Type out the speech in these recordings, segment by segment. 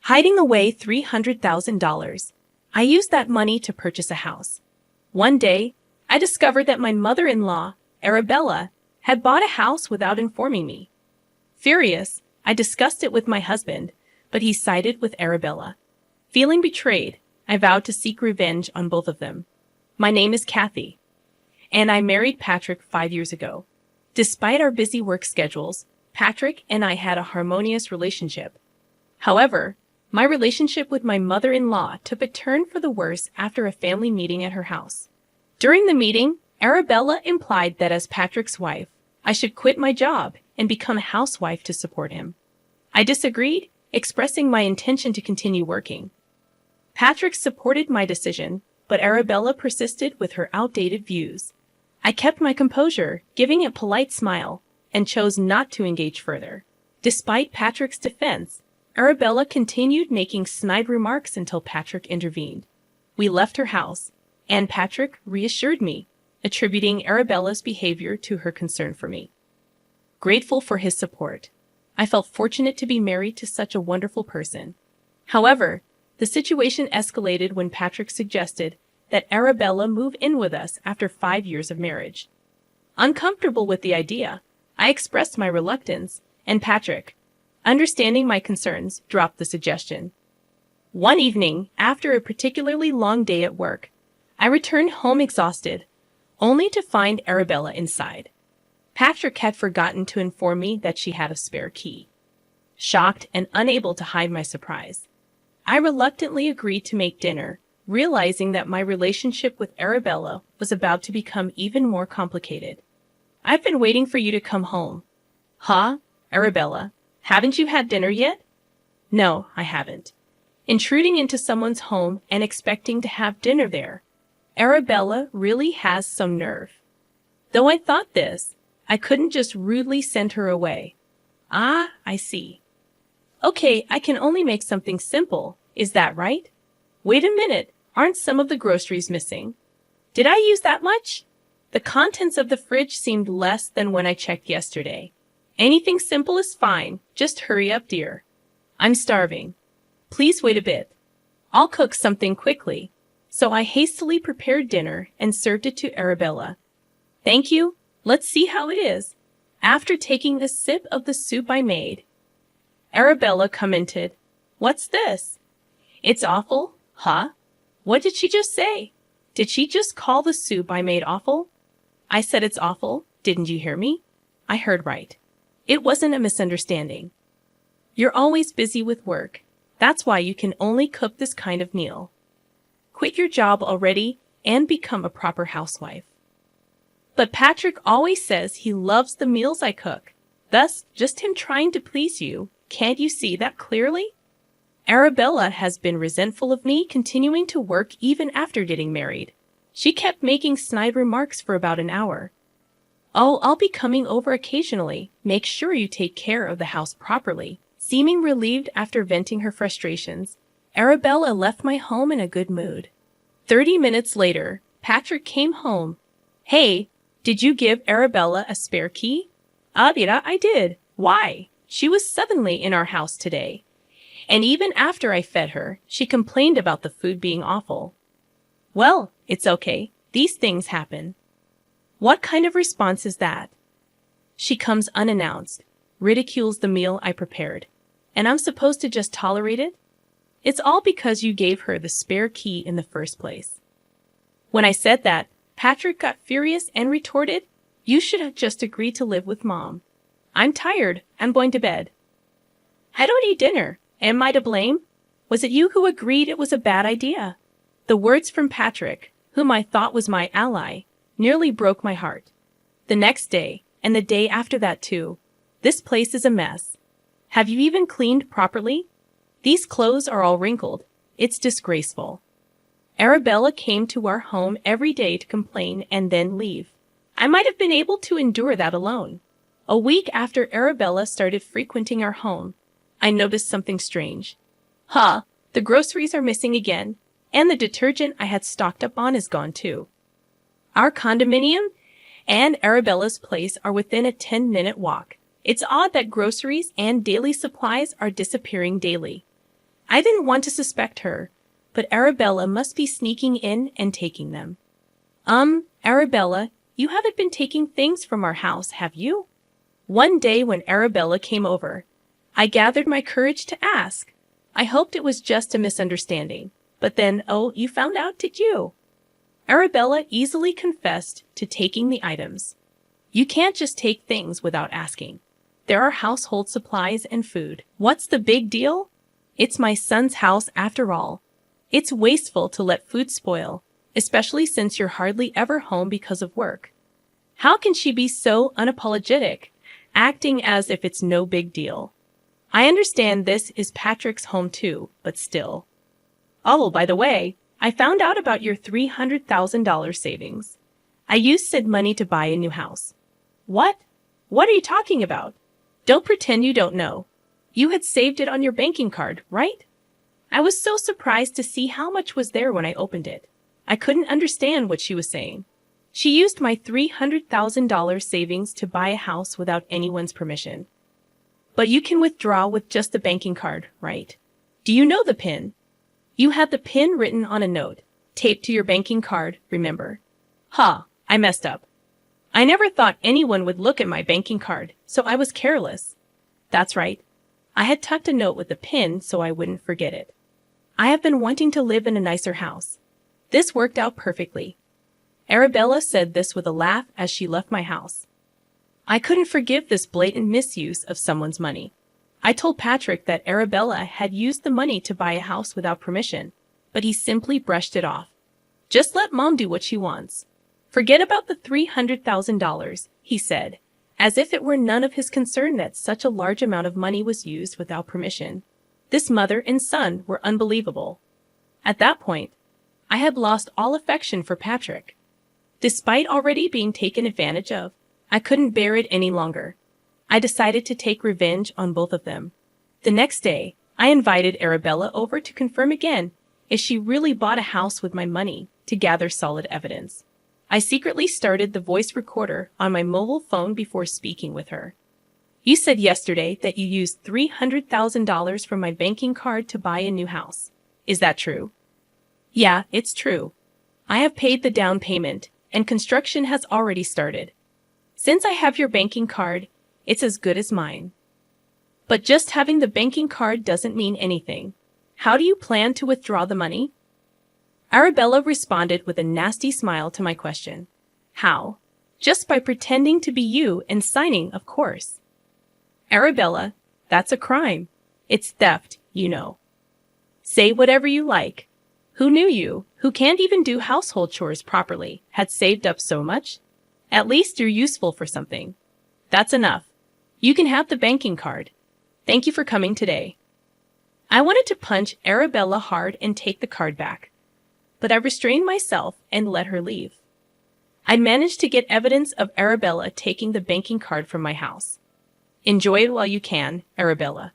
hiding away $300,000. I used that money to purchase a house. One day, I discovered that my mother-in-law, Arabella, had bought a house without informing me. Furious, I discussed it with my husband, but he sided with Arabella. Feeling betrayed, I vowed to seek revenge on both of them. My name is Kathy, and I married Patrick 5 years ago. Despite our busy work schedules, Patrick and I had a harmonious relationship. However, my relationship with my mother-in-law took a turn for the worse after a family meeting at her house. During the meeting, Arabella implied that as Patrick's wife, I should quit my job and become a housewife to support him. I disagreed, expressing my intention to continue working. Patrick supported my decision, but Arabella persisted with her outdated views. I kept my composure, giving a polite smile, and chose not to engage further. Despite Patrick's defense, Arabella continued making snide remarks until Patrick intervened. We left her house, and Patrick reassured me, attributing Arabella's behavior to her concern for me. Grateful for his support, I felt fortunate to be married to such a wonderful person. However, the situation escalated when Patrick suggested that Arabella move in with us after 5 years of marriage. Uncomfortable with the idea, I expressed my reluctance, and Patrick, understanding my concerns, dropped the suggestion. One evening, after a particularly long day at work, I returned home exhausted, only to find Arabella inside. Patrick had forgotten to inform me that she had a spare key. Shocked and unable to hide my surprise, I reluctantly agreed to make dinner, realizing that my relationship with Arabella was about to become even more complicated. "I've been waiting for you to come home." "Huh, Arabella, haven't you had dinner yet?" "No, I haven't." Intruding into someone's home and expecting to have dinner there. Arabella really has some nerve. Though I thought this, I couldn't just rudely send her away. "Ah, I see. Okay, I can only make something simple. Is that right? Wait a minute, aren't some of the groceries missing? Did I use that much?" The contents of the fridge seemed less than when I checked yesterday. "Anything simple is fine. Just hurry up, dear. I'm starving. Please wait a bit. I'll cook something quickly." So I hastily prepared dinner and served it to Arabella. "Thank you. Let's see how it is." After taking a sip of the soup I made, Arabella commented, "What's this?" "It's awful." "Huh? What did she just say? Did she just call the soup I made awful?" "I said it's awful. Didn't you hear me?" "I heard right. It wasn't a misunderstanding. You're always busy with work. That's why you can only cook this kind of meal. Quit your job already and become a proper housewife." "But Patrick always says he loves the meals I cook. Thus, just him trying to please you. Can't you see that clearly?" Arabella has been resentful of me continuing to work even after getting married. She kept making snide remarks for about an hour. "Oh, I'll be coming over occasionally. Make sure you take care of the house properly." Seeming relieved after venting her frustrations, Arabella left my home in a good mood. 30 minutes later, Patrick came home. "Hey, did you give Arabella a spare key?" "Adira, I did. Why? She was suddenly in our house today. And even after I fed her, she complained about the food being awful." "Well, it's okay. These things happen." What kind of response is that? She comes unannounced, ridicules the meal I prepared, and I'm supposed to just tolerate it? It's all because you gave her the spare key in the first place. When I said that, Patrick got furious and retorted, "You should have just agreed to live with Mom. I'm tired. I'm going to bed." "I don't eat dinner. Am I to blame? Was it you who agreed it was a bad idea?" The words from Patrick, whom I thought was my ally, nearly broke my heart. The next day, and the day after that too, this place is a mess. Have you even cleaned properly? These clothes are all wrinkled. It's disgraceful. Arabella came to our home every day to complain and then leave. I might have been able to endure that alone. A week after Arabella started frequenting our home, I noticed something strange. "Huh, the groceries are missing again, and the detergent I had stocked up on is gone too." Our condominium and Arabella's place are within a 10-minute walk. It's odd that groceries and daily supplies are disappearing daily. I didn't want to suspect her, but Arabella must be sneaking in and taking them. Arabella, you haven't been taking things from our house, have you? One day when Arabella came over, I gathered my courage to ask. I hoped it was just a misunderstanding. But then, oh, you found out, did you? Arabella easily confessed to taking the items. You can't just take things without asking. There are household supplies and food. What's the big deal? It's my son's house after all. It's wasteful to let food spoil, especially since you're hardly ever home because of work. How can she be so unapologetic, acting as if it's no big deal? I understand this is Patrick's home too, but still. Oh, by the way, I found out about your $300,000 savings. I used said money to buy a new house. What? What are you talking about? Don't pretend you don't know. You had saved it on your banking card, right? I was so surprised to see how much was there when I opened it. I couldn't understand what she was saying. She used my $300,000 savings to buy a house without anyone's permission. But you can withdraw with just a banking card, right? Do you know the PIN? You had the PIN written on a note, taped to your banking card, remember? I messed up. I never thought anyone would look at my banking card, so I was careless. That's right. I had tucked a note with the PIN so I wouldn't forget it. I have been wanting to live in a nicer house. This worked out perfectly. Arabella said this with a laugh as she left my house. I couldn't forgive this blatant misuse of someone's money. I told Patrick that Arabella had used the money to buy a house without permission, but he simply brushed it off. Just let Mom do what she wants. Forget about the $300,000, he said, as if it were none of his concern that such a large amount of money was used without permission. This mother and son were unbelievable. At that point, I had lost all affection for Patrick. Despite already being taken advantage of, I couldn't bear it any longer. I decided to take revenge on both of them. The next day, I invited Arabella over to confirm again if she really bought a house with my money to gather solid evidence. I secretly started the voice recorder on my mobile phone before speaking with her. You said yesterday that you used $300,000 from my banking card to buy a new house. Is that true? Yeah, it's true. I have paid the down payment, and construction has already started. Since I have your banking card, it's as good as mine. But just having the banking card doesn't mean anything. How do you plan to withdraw the money? Arabella responded with a nasty smile to my question. How? Just by pretending to be you and signing, of course. Arabella, that's a crime. It's theft, you know. Say whatever you like. Who knew you, who can't even do household chores properly, had saved up so much? At least you're useful for something. That's enough. You can have the banking card. Thank you for coming today. I wanted to punch Arabella hard and take the card back, but I restrained myself and let her leave. I'd managed to get evidence of Arabella taking the banking card from my house. Enjoy it while you can, Arabella.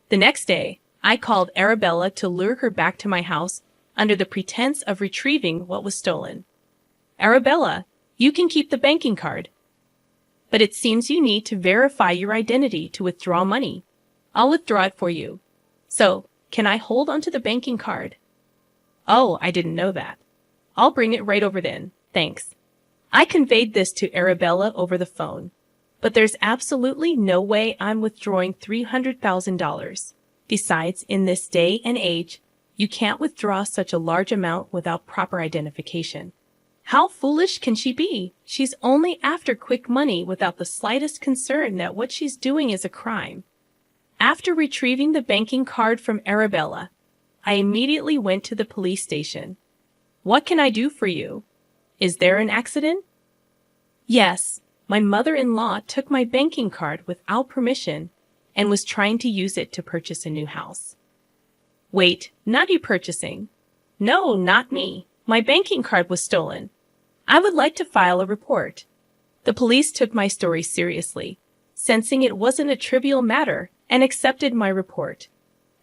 The next day, I called Arabella to lure her back to my house under the pretense of retrieving what was stolen. Arabella, you can keep the banking card. But it seems you need to verify your identity to withdraw money. I'll withdraw it for you. So, can I hold onto the banking card? Oh, I didn't know that. I'll bring it right over then, thanks. I conveyed this to Arabella over the phone. But there's absolutely no way I'm withdrawing $300,000. Besides, in this day and age, you can't withdraw such a large amount without proper identification. How foolish can she be? She's only after quick money without the slightest concern that what she's doing is a crime. After retrieving the banking card from Arabella, I immediately went to the police station. What can I do for you? Is there an accident? Yes, my mother-in-law took my banking card without permission and was trying to use it to purchase a new house. Wait, not you purchasing. No, not me. My banking card was stolen. I would like to file a report. The police took my story seriously, sensing it wasn't a trivial matter, and accepted my report.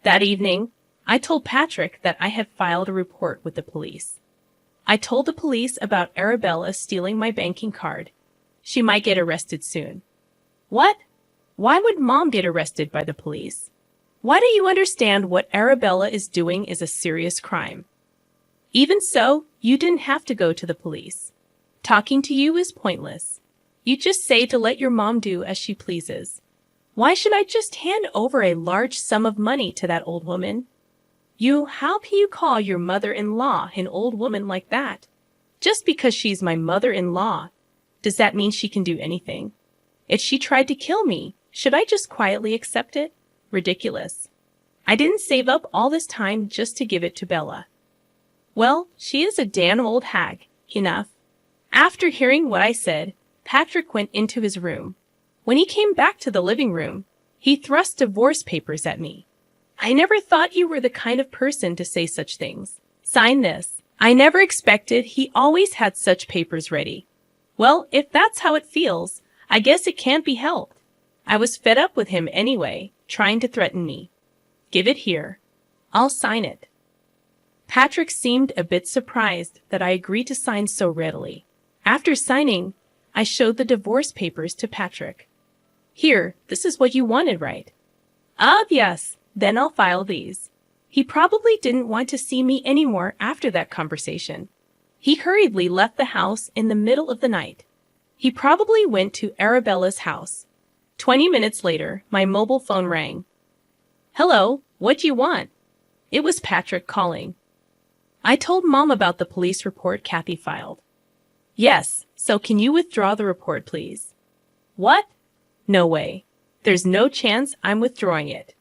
That evening, I told Patrick that I had filed a report with the police. I told the police about Arabella stealing my banking card. She might get arrested soon. What? Why would Mom get arrested by the police? Why do you understand what Arabella is doing is a serious crime? Even so, you didn't have to go to the police. Talking to you is pointless. You just say to let your mom do as she pleases. Why should I just hand over a large sum of money to that old woman? How can you call your mother-in-law an old woman like that? Just because she's my mother-in-law, does that mean she can do anything? If she tried to kill me, should I just quietly accept it? Ridiculous. I didn't save up all this time just to give it to Bella. Well, she is a damn old hag. Enough. After hearing what I said, Patrick went into his room. When he came back to the living room, he thrust divorce papers at me. I never thought you were the kind of person to say such things. Sign this. I never expected he always had such papers ready. Well, if that's how it feels, I guess it can't be helped. I was fed up with him anyway, trying to threaten me. Give it here. I'll sign it. Patrick seemed a bit surprised that I agreed to sign so readily. After signing, I showed the divorce papers to Patrick. Here, this is what you wanted, right? Yes, then I'll file these. He probably didn't want to see me anymore after that conversation. He hurriedly left the house in the middle of the night. He probably went to Arabella's house. 20 minutes later, my mobile phone rang. Hello, what do you want? It was Patrick calling. I told Mom about the police report Kathy filed. Yes, so can you withdraw the report, please? What? No way. There's no chance I'm withdrawing it.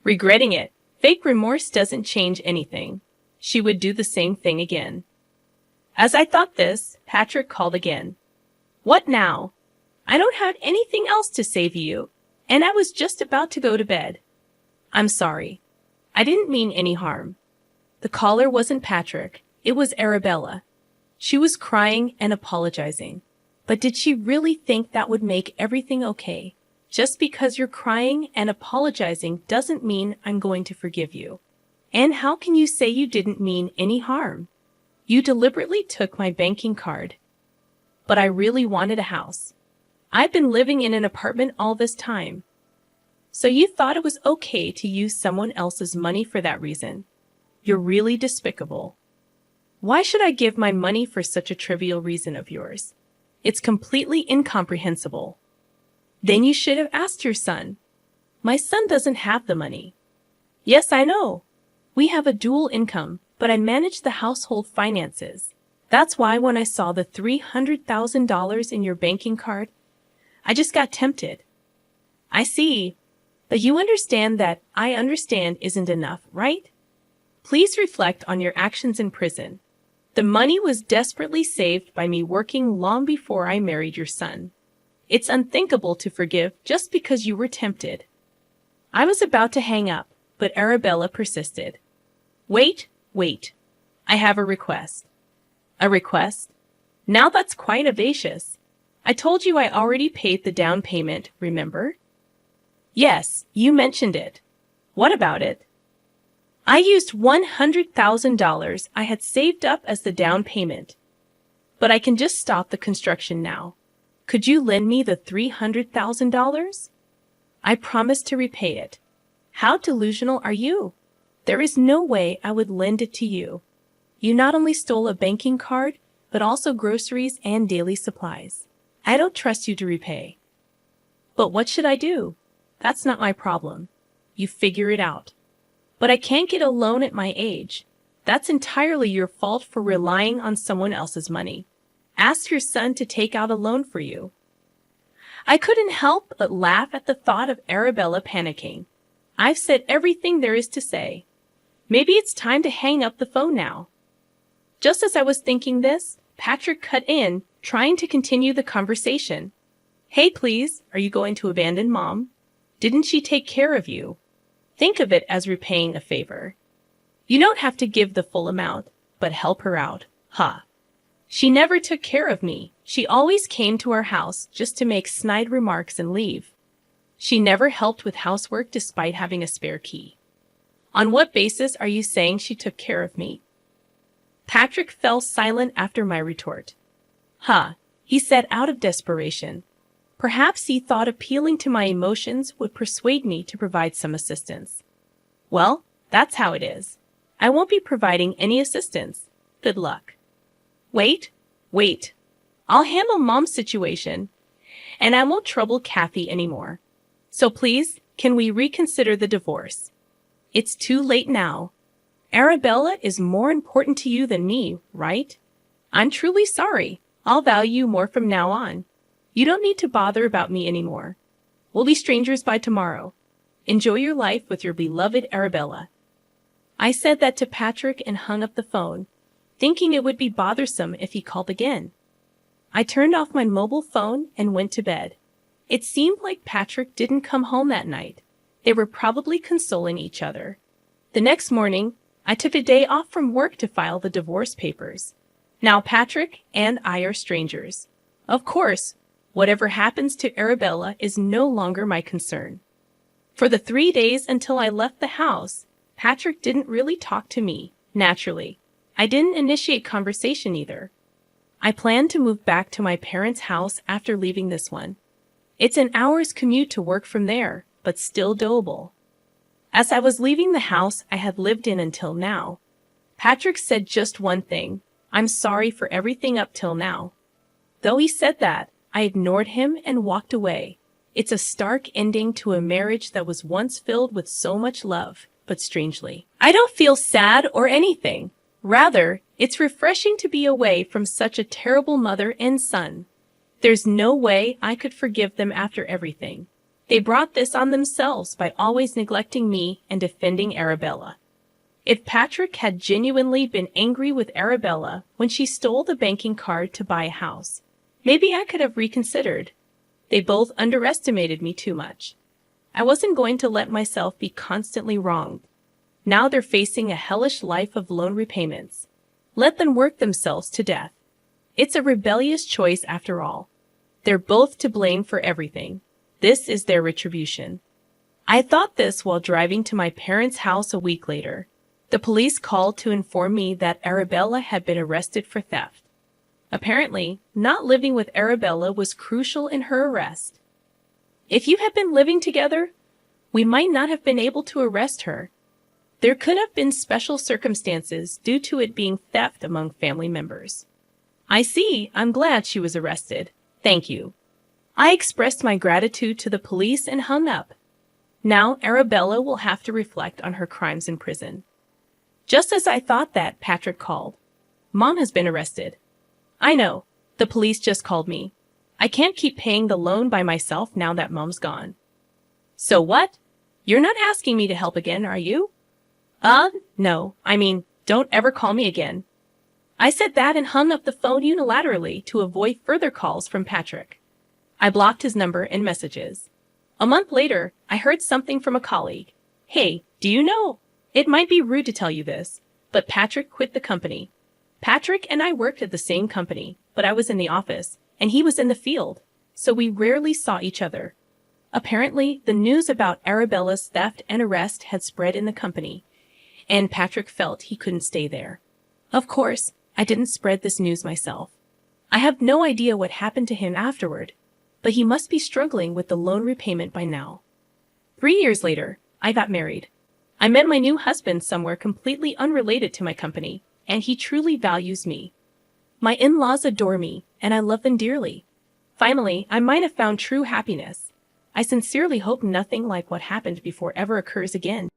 Regretting it. Fake remorse doesn't change anything. She would do the same thing again. As I thought this, Patrick called again. What now? I don't have anything else to say to you, and I was just about to go to bed. I'm sorry. I didn't mean any harm. The caller wasn't Patrick. It was Arabella. She was crying and apologizing. But did she really think that would make everything okay? Just because you're crying and apologizing doesn't mean I'm going to forgive you. And how can you say you didn't mean any harm? You deliberately took my banking card. But I really wanted a house. I've been living in an apartment all this time. So you thought it was okay to use someone else's money for that reason. You're really despicable. Why should I give my money for such a trivial reason of yours? It's completely incomprehensible. Then you should have asked your son. My son doesn't have the money. Yes, I know. We have a dual income, but I manage the household finances. That's why when I saw the $300,000 in your banking card, I just got tempted. I see. But you understand that I understand isn't enough, right? Please reflect on your actions in prison. The money was desperately saved by me working long before I married your son. It's unthinkable to forgive just because you were tempted. I was about to hang up, but Arabella persisted. Wait. I have a request. A request? Now that's quite audacious. I told you I already paid the down payment, remember? Yes, you mentioned it. What about it? I used $100,000 I had saved up as the down payment. But I can just stop the construction now. Could you lend me the $300,000? I promise to repay it. How delusional are you? There is no way I would lend it to you. You not only stole a banking card, but also groceries and daily supplies. I don't trust you to repay. But what should I do? That's not my problem. You figure it out. But I can't get a loan at my age. That's entirely your fault for relying on someone else's money. Ask your son to take out a loan for you. I couldn't help but laugh at the thought of Arabella panicking. I've said everything there is to say. Maybe it's time to hang up the phone now. Just as I was thinking this, Patrick cut in, trying to continue the conversation. Hey, please, are you going to abandon Mom? Didn't she take care of you? Think of it as repaying a favor. You don't have to give the full amount, but help her out. Ha! She never took care of me. She always came to our house just to make snide remarks and leave. She never helped with housework despite having a spare key. On what basis are you saying she took care of me? Patrick fell silent after my retort. He said out of desperation. Perhaps he thought appealing to my emotions would persuade me to provide some assistance. Well, that's how it is. I won't be providing any assistance. Good luck. Wait. I'll handle Mom's situation, and I won't trouble Kathy anymore. So please, can we reconsider the divorce? It's too late now. Arabella is more important to you than me, right? I'm truly sorry. I'll value you more from now on. You don't need to bother about me anymore. We'll be strangers by tomorrow. Enjoy your life with your beloved Arabella. I said that to Patrick and hung up the phone, thinking it would be bothersome if he called again. I turned off my mobile phone and went to bed. It seemed like Patrick didn't come home that night. They were probably consoling each other. The next morning, I took a day off from work to file the divorce papers. Now Patrick and I are strangers. Of course, whatever happens to Arabella is no longer my concern. For the 3 days until I left the house, Patrick didn't really talk to me, naturally. I didn't initiate conversation either. I planned to move back to my parents' house after leaving this one. It's an hour's commute to work from there, but still doable. As I was leaving the house I had lived in until now, Patrick said just one thing: I'm sorry for everything up till now. Though he said that, I ignored him and walked away. It's a stark ending to a marriage that was once filled with so much love, but strangely, I don't feel sad or anything. Rather, it's refreshing to be away from such a terrible mother and son. There's no way I could forgive them after everything. They brought this on themselves by always neglecting me and defending Arabella. If Patrick had genuinely been angry with Arabella when she stole the banking card to buy a house, maybe I could have reconsidered. They both underestimated me too much. I wasn't going to let myself be constantly wronged. Now they're facing a hellish life of loan repayments. Let them work themselves to death. It's a rebellious choice after all. They're both to blame for everything. This is their retribution. I thought this while driving to my parents' house a week later. The police called to inform me that Arabella had been arrested for theft. Apparently, not living with Arabella was crucial in her arrest. If you had been living together, we might not have been able to arrest her. There could have been special circumstances due to it being theft among family members. I see. I'm glad she was arrested. Thank you. I expressed my gratitude to the police and hung up. Now Arabella will have to reflect on her crimes in prison. Just as I thought that, Patrick called. Mom has been arrested. I know. The police just called me. I can't keep paying the loan by myself now that Mom's gone. So what? You're not asking me to help again, are you? No. Don't ever call me again. I said that and hung up the phone unilaterally to avoid further calls from Patrick. I blocked his number and messages. A month later, I heard something from a colleague. Hey, do you know? It might be rude to tell you this, but Patrick quit the company. Patrick and I worked at the same company, but I was in the office, and he was in the field, so we rarely saw each other. Apparently, the news about Arabella's theft and arrest had spread in the company, and Patrick felt he couldn't stay there. Of course, I didn't spread this news myself. I have no idea what happened to him afterward, but he must be struggling with the loan repayment by now. 3 years later, I got married. I met my new husband somewhere completely unrelated to my company, and he truly values me. My in-laws adore me, and I love them dearly. Finally, I might have found true happiness. I sincerely hope nothing like what happened before ever occurs again.